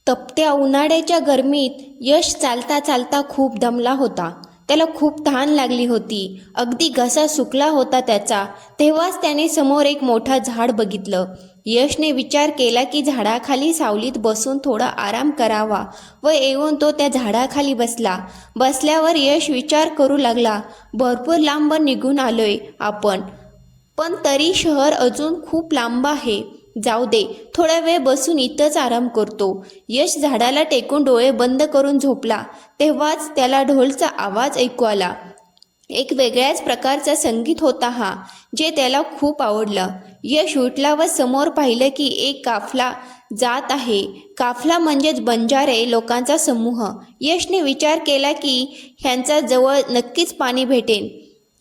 तपत्या उन्हाळ्याच्या गरमीत यश चालता चालता खूप दमला होता. त्याला खूप तहान लागली होती. अगदी घसा सुकला होता त्याचा. तेव्हाच त्याने समोर एक मोठं झाड बघितलं. यशने विचार केला की झाडाखाली सावलीत बसून थोडा आराम करावा व येऊन तो त्या झाडाखाली बसला. बसल्यावर यश विचार करू लागला, भरपूर लांब निघून आलोय आपण, पण तरी शहर अजून खूप लांब आहे. जाऊ दे, थोडा वेळ बसून इथंच आराम करतो. यश झाडाला टेकून डोळे बंद करून झोपला. तेव्हाच त्याला ढोलचा आवाज ऐकू आला. एक वेगळ्याच प्रकारचा संगीत होता हा, जे त्याला खूप आवडलं. यश उठला व समोर पाहिलं की एक काफला जात आहे. काफला म्हणजेच बंजारे लोकांचा समूह. यशने विचार केला की ह्यांच्या जवळ नक्कीच पाणी भेटेल.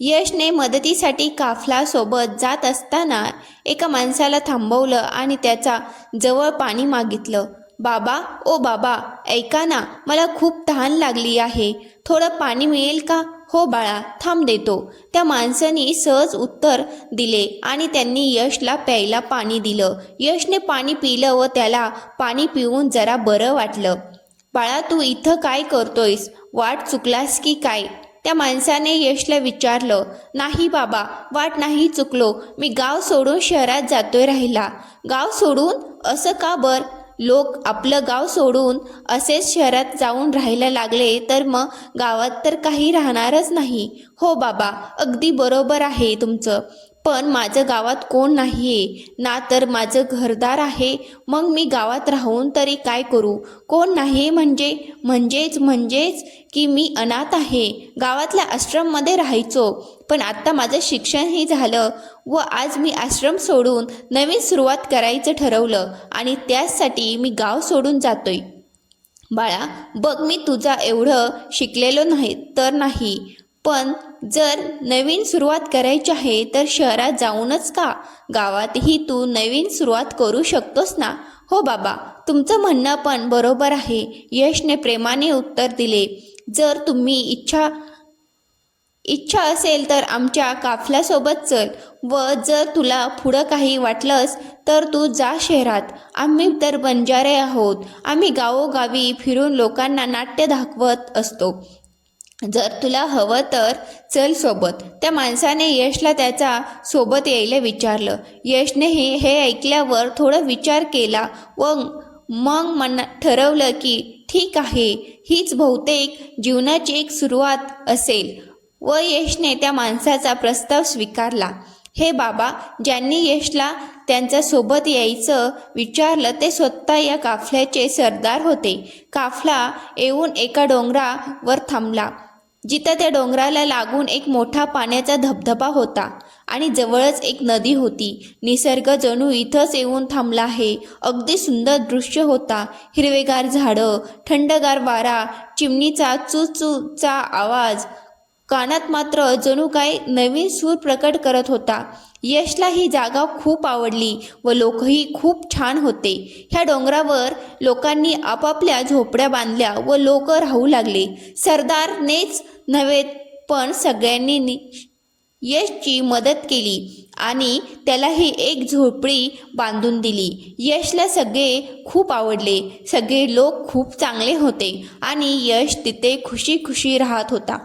यशने मदतीसाठी काफला सोबत जात असताना एका माणसाला थांबवलं आणि त्याच्या जवळ पाणी मागितलं. बाबा, ओ बाबा, ऐका ना, मला खूप तहान लागली आहे. थोडं पाणी मिळेल का? हो बाळा, थांब देतो. त्या माणसाने सहज उत्तर दिले आणि त्यांनी यशला प्यायला पाणी दिलं. यशने पाणी पिलं व त्याला पाणी पिऊन जरा बरं वाटलं. बाळा, तू इथं काय करतोयस? वाट चुकलास की काय? त्या माणसाने यशला विचारलं. नाही बाबा, वाट नाही चुकलो. मी गाव सोडून शहरात जातोय राहिला. गाव सोडून? असं का बर? लोक आपलं गाव सोडून असेच शहरात जाऊन राहायला लागले तर मग गावात तर काही राहणारच नाही. हो बाबा, अगदी बरोबर आहे तुमचं. पण माझं गावात कोण नाहीये ना, तर माझं घरदार आहे. मग मी गावात राहून तरी काय करू? कोण नाही म्हणजेच की मी अनाथ आहे. गावातल्या आश्रममध्ये राहायचो, पण आता माझं शिक्षणही झालं व आज मी आश्रम सोडून नवीन सुरुवात करायचं ठरवलं आणि त्यासाठी मी गाव सोडून जातोय. बाळा बघ, मी तुझा एवढं शिकलेलो नाही, पण जर नवीन सुरुवात करायची आहे तर शहरात जाऊनच का, गावातही तू नवीन सुरुवात करू शकतोस ना. हो बाबा, तुमचं म्हणणं पण बरोबर आहे, यशने प्रेमाने उत्तर दिले. जर तुम्ही इच्छा असेल तर आमच्या काफल्यासोबत चल व जर तुला पुढं काही वाटलंस तर तू जा शहरात. आम्ही तर बंजारे आहोत. आम्ही गावोगावी फिरून लोकांना नाट्य दाखवत असतो. जर तुला हवं तर चल सोबत. त्या माणसाने यशला त्याच्या सोबत यायला विचारलं. यशने हे ऐकल्यावर थोडा विचार केला व मग ठरवलं की ठीक आहे, हीच बहुतेक जीवनाची एक सुरुवात असेल व यशने त्या माणसाचा प्रस्ताव स्वीकारला. हे बाबा, ज्यांनी यशला त्यांच्या सोबत यायचं विचारलं ते स्वतः या काफल्याचे सरदार होते. काफला येऊन एका डोंगरावर थांबला, जिथं त्या डोंगराला लागून एक मोठा पाण्याचा धबधबा होता आणि जवळच एक नदी होती. निसर्ग जणू इथंच येऊन थांबला आहे. अगदी सुंदर दृश्य होता. हिरवेगार झाडं, थंडगार वारा, चिमणीचा चूचा आवाज कानात मात्र जणू काय नवीन सूर प्रकट करत होता. यशला ही जागा खूप आवडली व लोकही खूप छान होते. ह्या डोंगरावर लोकांनी आपापल्या झोपड्या बांधल्या व लोक राहू लागले. सरदारनेच नव्हे पण सगळ्यांनी यशची मदत केली आणि त्यालाही एक झोपडी बांधून दिली. यशला सगळे खूप आवडले. सगळे लोक खूप चांगले होते आणि यश तिथे खुशी राहत होता.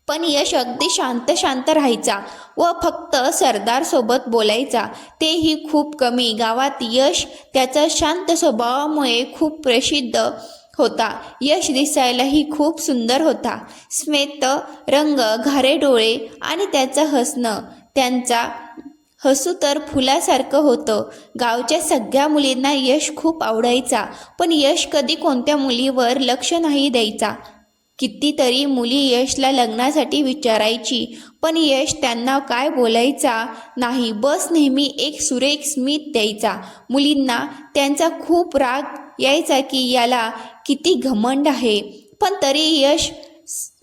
पण यश अगदी शांत राहायचा व फक्त सरदारसोबत बोलायचा, तेही खूप कमी. गावात यश त्याच्या शांत स्वभावामुळे खूप प्रसिद्ध होता. यश दिसायलाही खूप सुंदर होता. श्वेत रंग, घारे डोळे आणि त्याचं हसणं, त्यांचा हसू तर फुलासारखं होतं. गावच्या सगळ्या मुलींना यश खूप आवडायचा, पण यश कधी कोणत्या मुलीवर लक्ष नाही द्यायचा. कितीतरी मुली यशला लग्नासाठी विचारायची, पण यश त्यांना काय बोलायचा नाही. बस नेहमी एक सुरेख स्मित द्यायचा. मुलींना त्यांचा खूप राग यायचा की याला किती घमंड आहे, पण तरी यश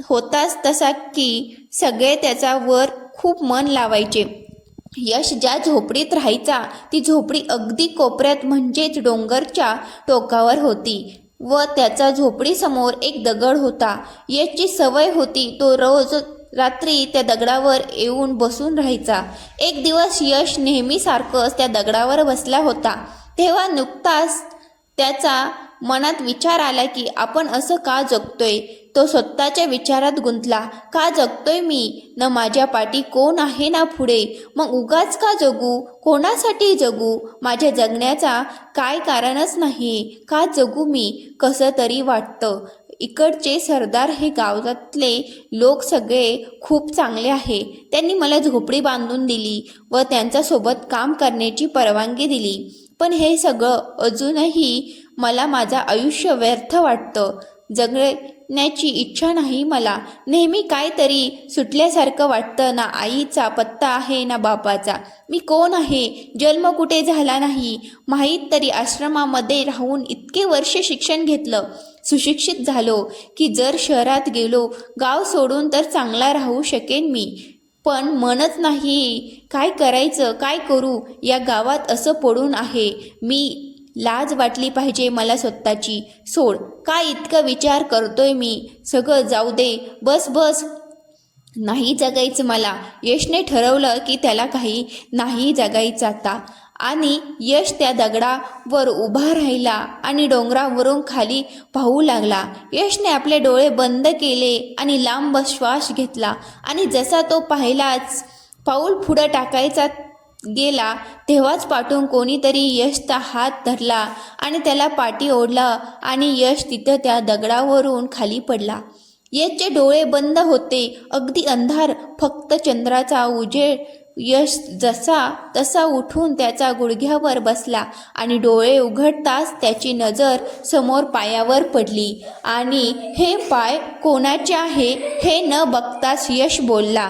होताच तसा की सगळे त्याच्यावर खूप मन लावायचे. यश ज्या झोपडीत राहायचा ती झोपडी अगदी कोपऱ्यात म्हणजेच डोंगरच्या टोकावर होती व त्याच्या झोपडीसमोर एक दगड होता. यशची सवय होती, तो रोज रात्री त्या दगडावर येऊन बसून राहायचा. एक दिवस यश नेहमीसारखंच त्या दगडावर बसला होता. तेव्हा नुकताच त्याचा मनात विचार आला की आपण असं का जगतोय. तो स्वतःच्या विचारात गुंतला. का जगतोय मी? न माझ्या पाठी कोण आहे ना पुढे. मग उगाच का जगू? कोणासाठी जगू? माझ्या जगण्याचा काय कारणच नाही. का जगू मी? कसं तरी वाटतं. इकडचे सरदार हे गावातले लोक सगळे खूप चांगले आहे. त्यांनी मला झोपडी बांधून दिली व त्यांच्यासोबत काम करण्याची परवानगी दिली. पण हे सगळं अजूनही मला माझं आयुष्य व्यर्थ वाटतं. जगण्याची इच्छा नाही मला. नेहमी काहीतरी सुटल्यासारखं वाटतं. ना आईचा पत्ता आहे ना बापाचा. मी कोण आहे? जन्म कुठे झाला नाही माहीत तरी आश्रमामध्ये राहून इतके वर्ष शिक्षण घेतलं. सुशिक्षित झालो की जर शहरात गेलो गाव सोडून तर चांगला राहू शकेन मी. पण मनच नाही. काय करायचं? काय करू? या गावात असं पडून आहे मी. लाज वाटली पाहिजे मला स्वतःची. सोड. काय इतकं विचार करतोय मी? सगळं जाऊ दे. बस बस. नाही जगायचं मला. यशने ठरवलं की त्याला काही नाही जगायचं आता. आणि यश त्या दगडावर उभा राहिला आणि डोंगरावरून खाली पाहू लागला. यशने आपले डोळे बंद केले आणि लांब श्वास घेतला. आणि जसा तो पहिलाच पाऊल पुढं टाकायचा गेला तेव्हाच पाठून कोणीतरी यशचा हात धरला आणि त्याला पाठी ओढला आणि यश तिथं त्या दगडावरून खाली पडला. यशचे डोळे बंद होते. अगदी अंधार. फक्त चंद्राचा उजेड. यश जसा तसा उठून त्याच्या गुडघ्यावर बसला आणि डोळे उघडताच त्याची नजर समोर पायावर पडली. आणि हे पाय कोणाचे आहे हे न बघताच यश बोलला.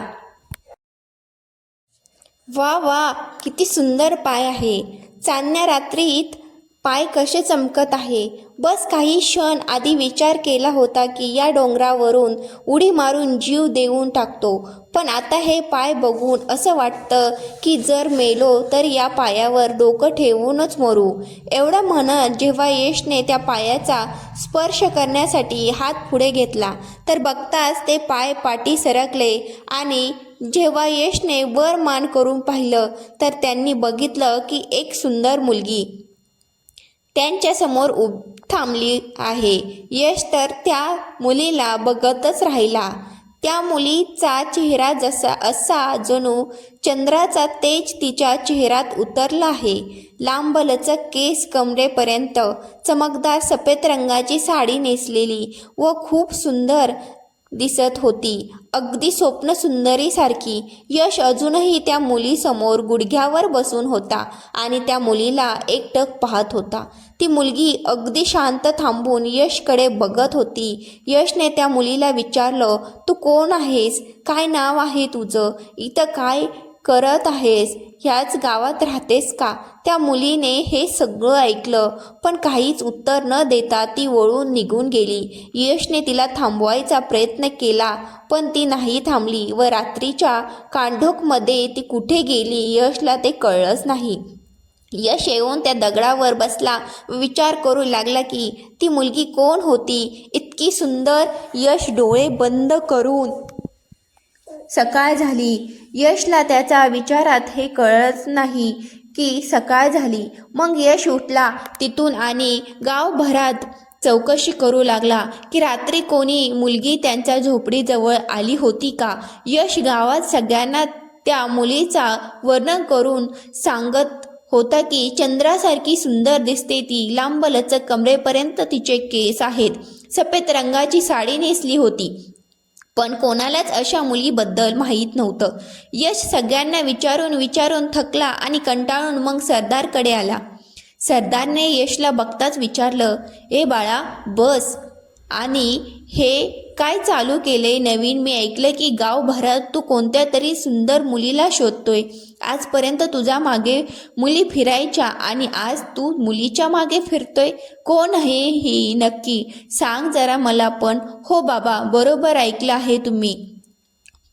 वा वा, किती सुंदर पाय आहे. चांदण्या रात्रीत पाय कसे चमकत आहे. बस काही क्षण आधी विचार केला होता की या डोंगरावरून उडी मारून जीव देऊन टाकतो. पण आता हे पाय बघून असं वाटतं की जर मेलो तर या पायावर डोकं ठेवूनच मरू. एवढं म्हणत जेव्हा यशने त्या पायाचा स्पर्श करण्यासाठी हात पुढे घेतला तर बघताच ते पाय पाठी सरकले. आणि जेव्हा यशने वर मान करून पाहिलं तर त्यांनी बघितलं की एक सुंदर मुलगी त्यांच्यासमोर थांबली आहे. यश तर त्या मुलीला बघतच राहिला. त्या मुलीचा चेहरा असा जणू चंद्राचा तेज तिच्या चेहऱ्यात उतरला आहे. लांब लचक केस कमरेपर्यंत, चमकदार सफेद रंगाची साडी नेसलेली व खूप सुंदर दिसत होती. अगदी स्वप्न सुंदरीसारखी. यश अजूनही त्या मुलीसमोर गुडघ्यावर बसून होता आणि त्या मुलीला एकटक पाहत होता. ती मुलगी अगदी शांत थांबून यशकडे बघत होती. यशने त्या मुलीला विचारलं, तू कोण आहेस? काय नाव आहे तुझं? इथं काय करत आहेस? ह्याच गावात राहतेस का? त्या मुलीने हे सगळं ऐकलं पण काहीच उत्तर न देता ती वळून निघून गेली. यशने तिला थांबवायचा प्रयत्न केला पण ती नाही थांबली व रात्रीच्या कांडोखमध्ये ती कुठे गेली यशला ते कळलंच नाही. यश येऊन त्या दगडावर बसला व विचार करू लागला की ती मुलगी कोण होती इतकी सुंदर. यश डोळे बंद करून सकाळ झाली. यशला त्याच्या विचारात हे कळलंच नाही की सकाळ झाली. मग यश उठला तिथून आणि गावभरात चौकशी करू लागला की रात्री कोणी मुलगी त्यांच्या झोपडीजवळ आली होती का. यश गावात सगळ्यांना त्या मुलीचा वर्णन करून सांगत होता की चंद्रासारखी सुंदर दिसते ती. लांब लचक कमरेपर्यंत तिचे केस आहेत. सफेद रंगाची साडी नेसली होती. पण कोणालाच अशा मुलीबद्दल माहीत नव्हतं. यश सगळ्यांना विचारून थकला आणि कंटाळून मग सरदारकडे आला. सरदारने यशला बघताच विचारलं, ए बाळा बस. आणि हे काय चालू केले नवीन? मी ऐकलं की गावभरात तू कोणत्या तरी सुंदर मुलीला शोधतोय. आजपर्यंत तुझ्या मागे मुली फिरायच्या आणि आज तू मुलीच्या मागे फिरतोय. कोण आहे ही नक्की? सांग जरा मला पण. हो बाबा, बरोबर ऐकलं आहे तुम्ही.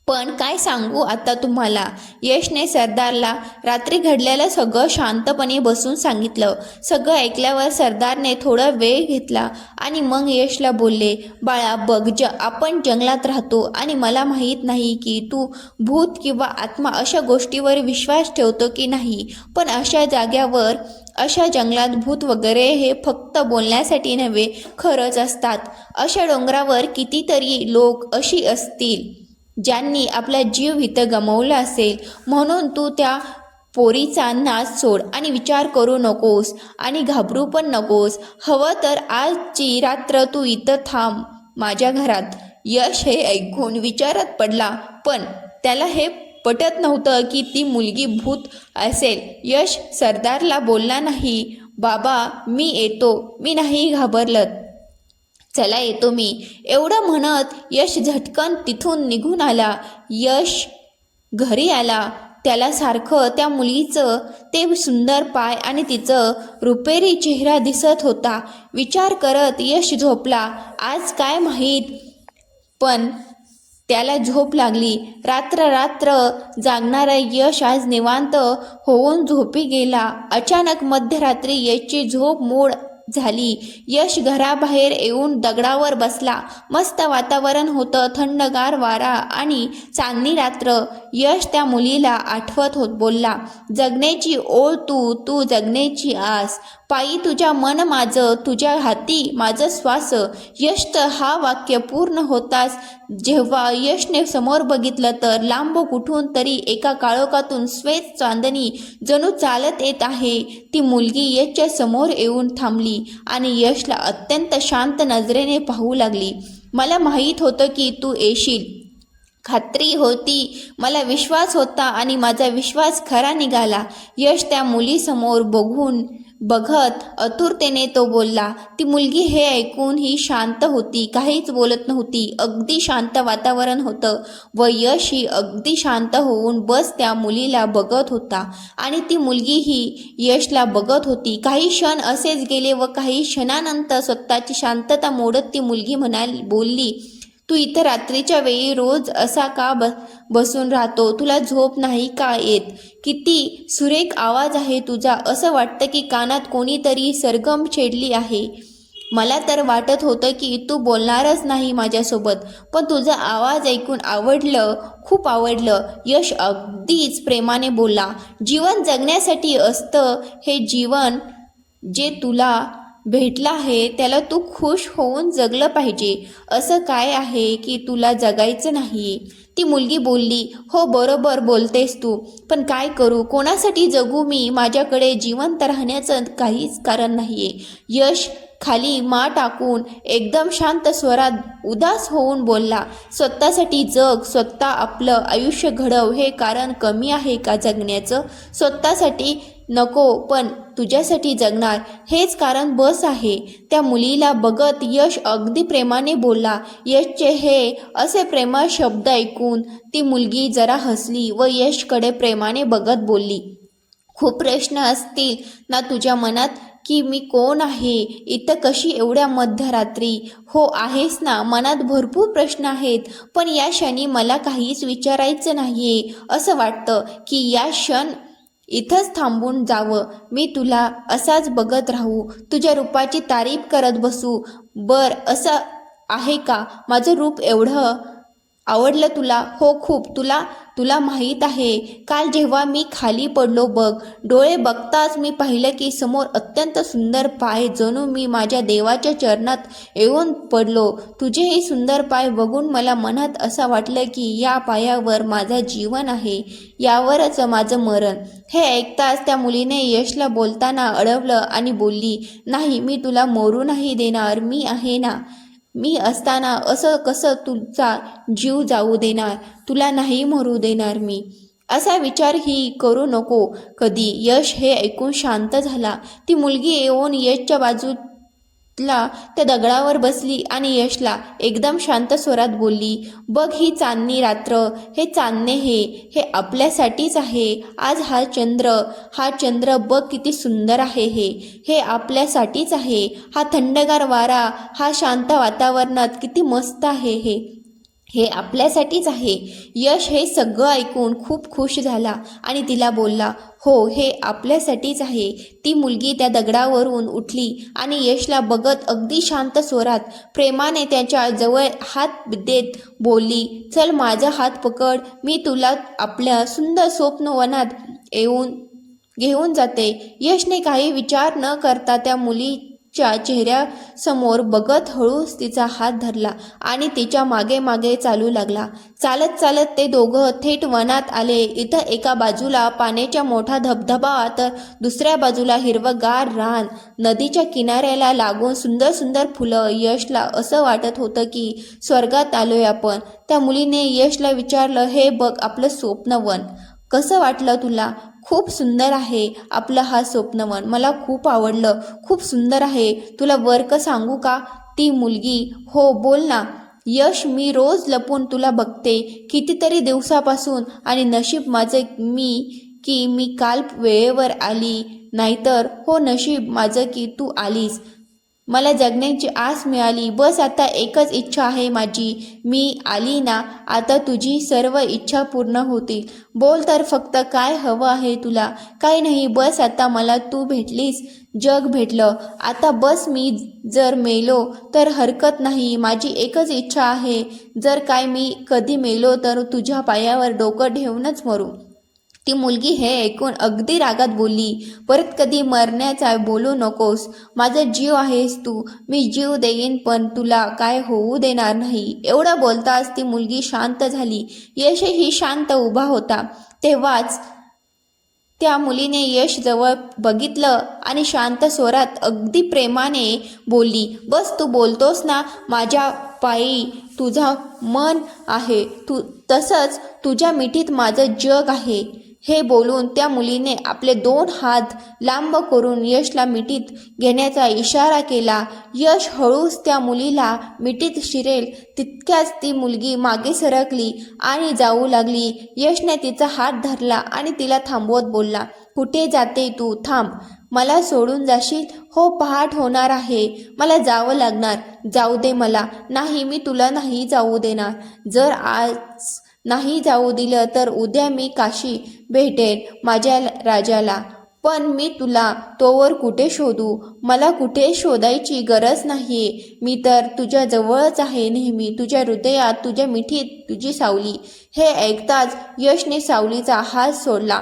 पण काय सांगू आता तुम्हाला? यशने सरदारला रात्री घडलेलं सगळं शांतपणे बसून सांगितलं. सगळं ऐकल्यावर सरदारने थोडा वेळ घेतला आणि मग यशला बोलले, बाळा बघ, आपण जंगलात राहतो आणि मला माहीत नाही की तू भूत किंवा आत्मा अशा गोष्टीवर विश्वास ठेवतो की नाही. पण अशा जाग्यावर अशा जंगलात भूत वगैरे हे फक्त बोलण्यासाठी नव्हे, खरंच असतात. अशा डोंगरावर कितीतरी लोक अशी असतील ज्यांनी आपला जीव इथं गमावला असेल. म्हणून तू त्या पोरीचा नाच सोड आणि विचार करू नकोस आणि घाबरू पण नकोस. हवं तर आजची रात्र तू इथं थांब माझ्या घरात. यश हे ऐकून विचारात पडला, पण त्याला हे पटत नव्हतं की ती मुलगी भूत असेल. यश सरदारला बोलला नाही, बाबा मी येतो, मी नाही घाबरलं, चला येतो मी. एवढं म्हणत यश झटकन तिथून निघून आला. यश घरी आला. त्याला सारखं त्या मुलीचं ते सुंदर पाय आणि तिचं रुपेरी चेहरा दिसत होता. विचार करत यश झोपला. आज काय माहीत, पण त्याला झोप लागली. रात्र जागणारा यश आज निवांत होऊन झोपी गेला. अचानक मध्यरात्री यशची झोप मोड झाली. यश घराबाहेर येऊन दगडावर बसला. मस्त वातावरण होतं, थंडगार वारा आणि चांदणी रात्र. यश त्या मुलीला आठवत बोलला, जगण्याची ओढ तू जगण्याची आस, पायी तुझ्या मन माझं, तुझ्या हाती माझं श्वास. यश तर हा वाक्य पूर्ण होताच जेव्हा यशने समोर बघितलं तर लांब कुठून तरी एका काळोखातून श्वेत चांदणी जणू चालत येत आहे. ती मुलगी यशच्या समोर येऊन थांबली आणि यशला अत्यंत शांत नजरेने पाहू लागली. मला माहीत होतं की तू येशील, खात्री होती, मला विश्वास होता आणि माझा विश्वास खरा निघाला. यश त्या मुलीसमोर बघत आतुरतेने तो बोलला. ती मुलगी हे ऐकून ही शांत होती, काहीच बोलत नव्हती. अगदी शांत वातावरण होतं व यश ही अगदी शांत होऊन बस त्या मुलीला बघत होता आणि ती मुलगीही यशला बघत होती. काही क्षण असेच गेले व काही क्षणानंतर स्वतःची शांतता मोडत ती मुलगी बोलली, तू इथं रात्रीच्या वेळी रोज असा का बसून राहतो? तुला झोप नाही का येत? किती सुरेख आवाज आहे तुझा, असं वाटतं की कानात कोणीतरी सरगम छेडली आहे. मला तर वाटत होतं की तू बोलणारच नाही माझ्यासोबत, पण तुझा आवाज ऐकून आवडलं, खूप आवडलं. यश अगदीच प्रेमाने बोलला, जीवन जगण्यासाठी असतं हे जीवन जे तुला भेटला आहे त्याला तू खुश होऊन जगलं पाहिजे. असं काय आहे की तुला जगायचं नाही? ती मुलगी बोलली, हो बरोबर बोलतेस तू, पण काय करू, कोणासाठी जगू मी? माझ्याकडे जिवंत राहण्याचं काहीच कारण नाहीये. यश खाली मान टाकून एकदम शांत स्वरात उदास होऊन बोलला, स्वतःसाठी जग, स्वतः आपलं आयुष्य घडव. हे कारण कमी आहे का जगण्याचं? स्वतःसाठी नको पण तुझ्यासाठी जगणार हेच कारण बस आहे. त्या मुलीला बघत यश अगदी प्रेमाने बोलला. यशचे हे असे प्रेमळ शब्द ऐकून ती मुलगी जरा हसली व यशकडे प्रेमाने बघत बोलली, खूप प्रश्न असतील ना तुझ्या मनात की मी कोण आहे, इथं कशी एवढ्या मध्यरात्री? हो आहेस ना, मनात भरपूर प्रश्न आहेत, पण या क्षणी मला काहीच विचारायचं नाहीये. असं वाटतं की या क्षण इथंच थांबून जावं, मी तुला असाच बघत राहू, तुझ्या रूपाची तारीफ करत बसू. असं आहे का? माझं रूप एवढं आवडलं तुला? हो खूप. तुला माहीत आहे, काल जेव्हा मी खाली पडलो बघ, डोळे बघताच मी पाहिलं की समोर अत्यंत सुंदर पाय, जणू मी माझ्या देवाच्या चरणात येऊन पडलो. तुझे हे सुंदर पाय बघून मला मनात असं वाटलं की या पायावर माझं जीवन आहे, यावरच माझं मरण. हे ऐकताच त्या मुलीने यशला बोलताना अडवलं आणि बोलली, नाही, मी तुला मरू नाही देणार, मी आहे ना, मी असताना असं कसं तुझा जीव जाऊ देणार? तुला नाही मरू देणार मी. असा विचारही करू नको कधी. यश हे ऐकून शांत झाला. ती मुलगी येऊन यशच्या बाजूला त्या दगडावर बसली आणि यशला एकदम शांत स्वरात बोलली, बघ ही चांदणी रात्र, हे चांदणे हे आपल्यासाठीच आहे. आज हा चंद्र बघ किती सुंदर आहे, हे आपल्यासाठीच आहे. हा थंडगार वारा, हा शांत वातावरणात किती मस्त आहे, हे आपल्यासाठीच आहे. यश हे सगळं ऐकून खूप खुश झाला आणि तिला बोलला, हो हे आपल्यासाठीच आहे. ती मुलगी त्या दगडावरून उठली आणि यशला बघत अगदी शांत स्वरात प्रेमाने त्याच्या जवळ हात देत बोलली, चल माझा हात पकड, मी तुला आपल्या सुंदर स्वप्नवनात घेऊन जाते. यशने काही विचार न करता त्या मुलीच्या चेहऱ्यासमोर बघत हळूच तिचा हात धरला आणि तिच्या मागे मागे चालू लागला. चालत चालत ते दोघं थेट वनात आले. इथं एका बाजूला पाण्याचा मोठा धबधबा तर दुसऱ्या बाजूला हिरवंगार रान. नदीच्या किनाऱ्याला लागून सुंदर सुंदर फुलं. यशला असं वाटत होतं की स्वर्गात आलोय आपण. त्या मुलीने यशला विचारलं, हे बघ आपलं स्वप्नवन, कसं वाटलं तुला? खूप सुंदर आहे आपलं हा स्वप्नवन, मला खूप आवडलं, खूप सुंदर आहे. तुला वर्क सांगू का? ती मुलगी, हो बोल ना. यश, मी रोज लपून तुला बघते कितीतरी दिवसापासून आणि नशीब माझं की मी काल वेळेवर आली, नाहीतर हो नशीब माझं की तू आलीस. मला जगण्याची आस मिळाली. बस आता एकच इच्छा आहे माझी, मी आली ना आता तुझी सर्व इच्छा पूर्ण होतील. बोल तर फक्त काय हवं आहे तुला? काही नाही, बस आता मला तू भेटलीस, जग भेटलं. आता बस मी जर मेलो तर हरकत नाही, माझी एकच इच्छा आहे, जर काय मी कधी मेलो तर तुझ्या पायावर डोकं ठेवूनच मरू. ती मुलगी हे ऐकून अगदी रागात बोलली, परत कधी मरण्याचा बोलू नकोस. माझा जीव आहेस तू, मी जीव देईन पण तुला काय होऊ देणार नाही. एवढं बोलताच ती मुलगी शांत झाली. यशही शांत उभा होता. तेव्हाच त्या मुलीने यश जवळ बघितलं आणि शांत स्वरात अगदी प्रेमाने बोलली, बस तू बोलतोस ना, माझ्या पायी तुझा मन आहे, तसंच तुझ्या मिठीत माझं जग आहे. हे बोलून त्या मुलीने आपले 2 हात लांब करून यशला मिठीत घेण्याचा इशारा केला. यश हळूच त्या मुलीला मिठीत शिरेल तितक्याच ती मुलगी मागे सरकली आणि जाऊ लागली. यशने तिचा हात धरला आणि तिला थांबवत बोलला, कुठे जाते तू? थांब, मला सोडून जाशील? हो, पहाट होणार आहे, मला जावं लागणार. जाऊ दे मला. नाही, मी तुला नाही जाऊ देणार. जर आज नाही जाऊ दिलं तर उद्या मी काशी भेटेन माझ्या राजाला. पण मी तुला तोवर कुठे शोधू? मला कुठे शोधायची गरज नाहीये, मी तर तुझ्या जवळच आहे नेहमी, तुझ्या हृदयात, तुझ्या मिठीत तुझी सावली. हे ऐकताच यशने सावलीचा हात सोडला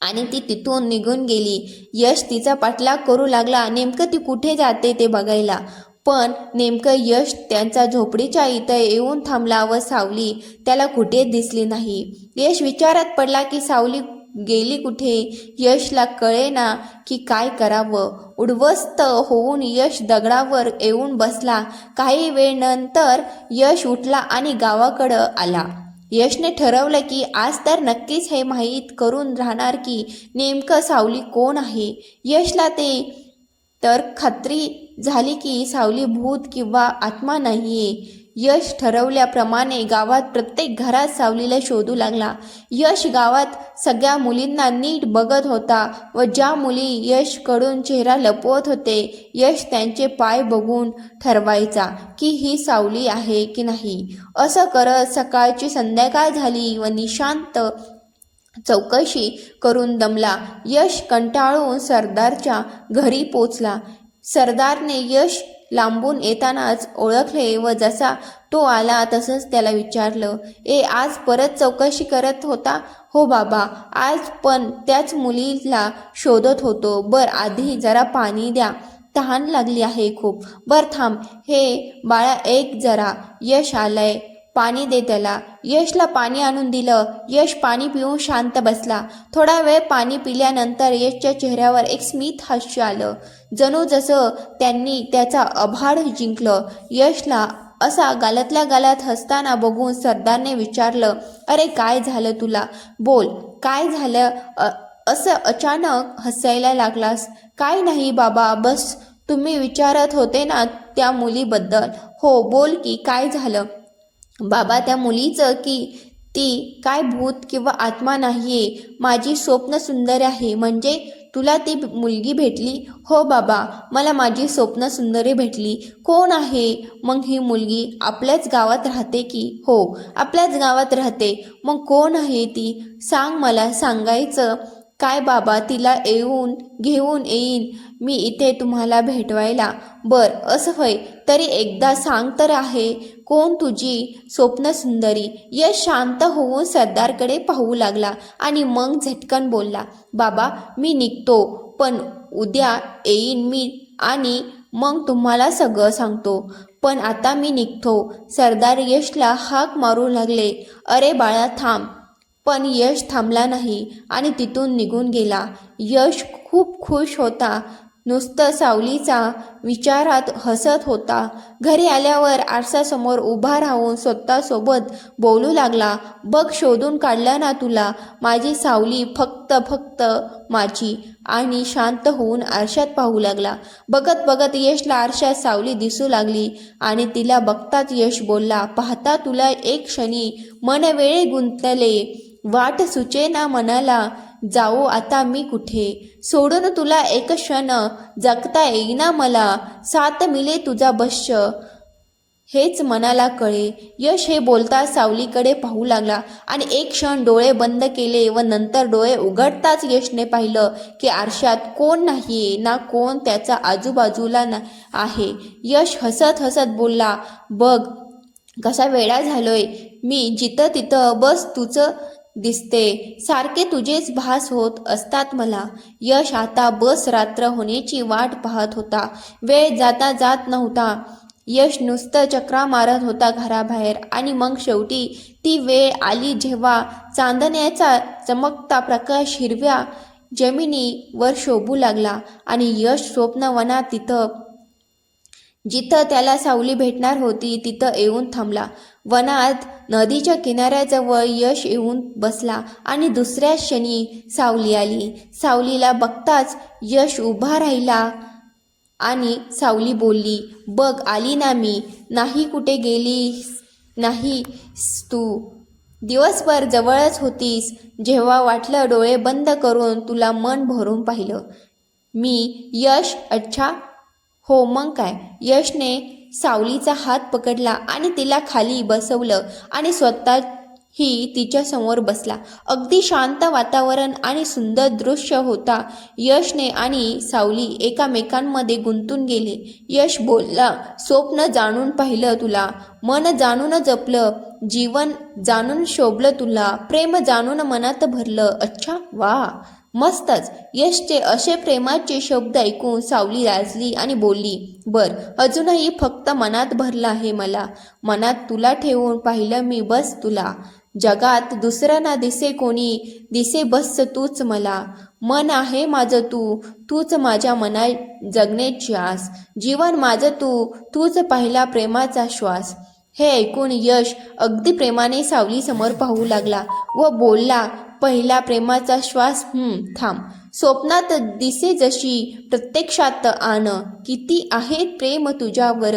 आणि ती तिथून निघून गेली. यश तिचा पाठलाग करू लागला, नेमकं ती कुठे जाते ते बघायला. पण नेमकं यश त्यांच्या झोपडीच्या इथं येऊन थांबला व सावली त्याला कुठेच दिसली नाही. यश विचारात पडला की सावली गेली कुठे? यशला कळेना की काय करावं. उद्ध्वस्त होऊन यश दगडावर येऊन बसला. काही वेळ नंतर यश उठला आणि गावाकडं आला. यशने ठरवलं की आज तर नक्कीच हे माहीत करून राहणार की नेमकं सावली कोण आहे. यशला ते तर खात्री झाली की सावली भूत किंवा आत्मा नाहीये. यश ठरवल्याप्रमाणे गावात प्रत्येक घरात सावलीला शोधू लागला. यश गावात सगळ्या मुलींना नीट बघत होता व ज्या मुली यशकडून चेहरा लपवत होते, यश त्यांचे पाय बघून ठरवायचा की ही सावली आहे की नाही. असं करत सकाळची संध्याकाळ झाली व निशांत चौकशी करून दमला. यश कंटाळून सरदारच्या घरी पोचला. सरदारने यश लांबून येतानाच ओळखले व जसा तो आला तसंच त्याला विचारलं, आज परत चौकशी करत होता? हो बाबा, आज पण त्याच मुलीला शोधत होतो. बर, आधी जरा पाणी द्या, तहान लागली आहे खूप. बर थांब, हे बाळा एक जरा, यश आलंय, पाणी दे त्याला. यशला पाणी आणून दिलं. यश पाणी पिऊन शांत बसला. थोडा वेळ पाणी पिल्यानंतर यशच्या चेहऱ्यावर एक स्मित हास्य आलं, जणू जसं त्यांनी त्याचा आभार जिंकलं. यशला असा गालातल्या गालात हसताना बघून सरदारने विचारलं, अरे काय झालं तुला? बोल, काय झालं? असं अचानक हसायला लागलास? काय नाही बाबा, बस तुम्ही विचारत होते ना त्या मुलीबद्दल. हो बोल की काय झालं? बाबा, त्या मुलीचं की ती काय भूत किंवा आत्मा नाहीये, माझी स्वप्न सुंदर आहे. म्हणजे तुला ती मुलगी भेटली? हो बाबा, मला माझी स्वप्न सुंदरी भेटली. कोण आहे मग ही मुलगी? आपल्याच गावात राहते की? हो, आपल्याच गावात राहते. मग कोण आहे ती? सांग मला, सांगायचं काय बाबा, तिला घेऊन येईन मी इथे तुम्हाला भेटवायला. बर, असं होय, तरी एकदा सांग तर आहे, कोण तुझी स्वप्नसुंदरी? यश शांत होऊन सरदारकडे पाहू लागला आणि मग झटकन बोलला, बाबा मी निघतो, पण उद्या येईन मी आणि मग तुम्हाला सगळं सांगतो. पण आता मी निघतो. सरदार यशला हाक मारू लागले. अरे बाळा थांब. पण यश थांबला नाही आणि तिथून निघून गेला. यश खूप खुश होता. नुसतं सावलीचा विचारात हसत होता. घरी आल्यावर आरशासमोर उभा राहून स्वतःसोबत बोलू लागला, बघ शोधून काढलं ना तुला, माझी सावली, फक्त माझी. आणि शांत होऊन आरशात पाहू लागला. बघत बघत यशला आरशात सावली दिसू लागली आणि तिला बघताच यश बोलला, पाहता तुला एक क्षणी मन वेळे गुंतले, वाट सुचेना मनाला, जाऊ आता मी कुठे, सोडून तुला एक क्षण जगता येईना मला, सात मिले तुझा बश हेच मनाला कळे. यश हे बोलता सावलीकडे पाहू लागला आणि एक क्षण डोळे बंद केले व नंतर डोळे उघडताच यशने पाहिलं की आरशात कोण नाहीये ना कोण त्याचा आजूबाजूला आहे. यश हसत हसत बोलला, बघ कसा वेडा झालोय मी, जिथं तिथं बस तुझं दिसते, सारखे तुझेच भास होत असतात मला. यश आता बस रात्र होण्याची वाट पाहत होता. वेळ जाता जात नव्हता. यश नुसतं चक्रा मारत होता घराबाहेर आणि मग शेवटी ती वेळ आली जेव्हा चांदण्याचा चमकता प्रकाश हिरव्या जमिनीवर शोभू लागला आणि यश स्वप्नवनात जिथं त्याला सावली भेटणार होती तिथं येऊन थांबला. वनात नदीच्या किनाऱ्याजवळ यश येऊन बसला आणि दुसऱ्या क्षणी सावली आली. सावलीला बघताच यश उभा राहिला आणि सावली बोलली, बघ आली ना मी, नाही कुठे गेलीस नाहीस तू, दिवसभर जवळच होतीस, जेव्हा वाटलं डोळे बंद करून तुला मन भरून पाहिलं मी. यश, अच्छा हो मग काय. यशने सावलीचा हात पकडला आणि तिला खाली बसवलं आणि स्वतःही तिच्यासमोर बसला. अगदी शांत वातावरण आणि सुंदर दृश्य होता. यशने आणि सावली एकामेकांमध्ये गुंतून गेले. यश बोलला, स्वप्न जाणून पाहिलं तुला, मन जाणून जपलं, जीवन जाणून शोभलं तुला, प्रेम जाणून मनात भरलं. अच्छा वा, मस्तच. यशचे असे प्रेमाचे शब्द ऐकून सावली लाजली आणि बोलली, बर, अजूनही फक्त मनात भरलं आहे मला, मनात तुला ठेवून पाहिलं मी बस तुला, जगात दुसरं ना दिसे कोणी, दिसे बस तूच मला, मन आहे माझं तूच माझ्या मना जगण्याची आस, जीवन माझं तूच पहिला प्रेमाचा श्वास. हे ऐकून यश अगदी प्रेमाने सावली समोर पाहू लागला व बोलला, पहिला प्रेमाचा श्वास, थांब, स्वप्नात दिसे जशी प्रत्यक्षात आण, किती आहे प्रेम तुझ्यावर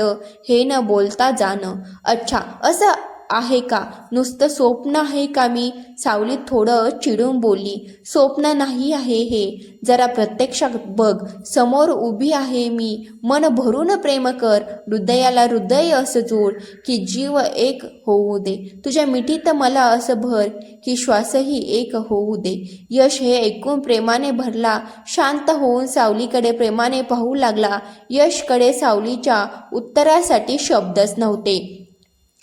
हे न बोलता जाण. अच्छा असं आहे का, नुसतं स्वप्न आहे का मी, सावली थोडं चिडून बोलली, स्वप्न नाही आहे हे, जरा प्रत्यक्षात बघ, समोर उभी आहे मी, मन भरून प्रेम कर, हृदयाला हृदय असं जोड की जीव एक होऊ दे, तुझ्या मिठीत मला असं भर की श्वासही एक होऊ दे. यश हे ऐकून प्रेमाने भरला. शांत होऊन सावलीकडे प्रेमाने पाहू लागला. यशकडे सावलीच्या उत्तरासाठी शब्दच नव्हते.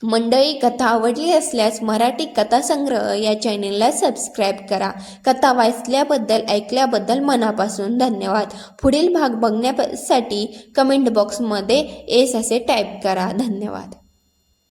मंडळी, कथा आवडली असल्यास मराठी कथासंग्रह या चॅनेलला सबस्क्राईब करा. कथा वाचल्याबद्दल ऐकल्याबद्दल मनापासून धन्यवाद. पुढील भाग बघण्यासाठी कमेंट बॉक्समध्ये एस असे टाईप करा. धन्यवाद.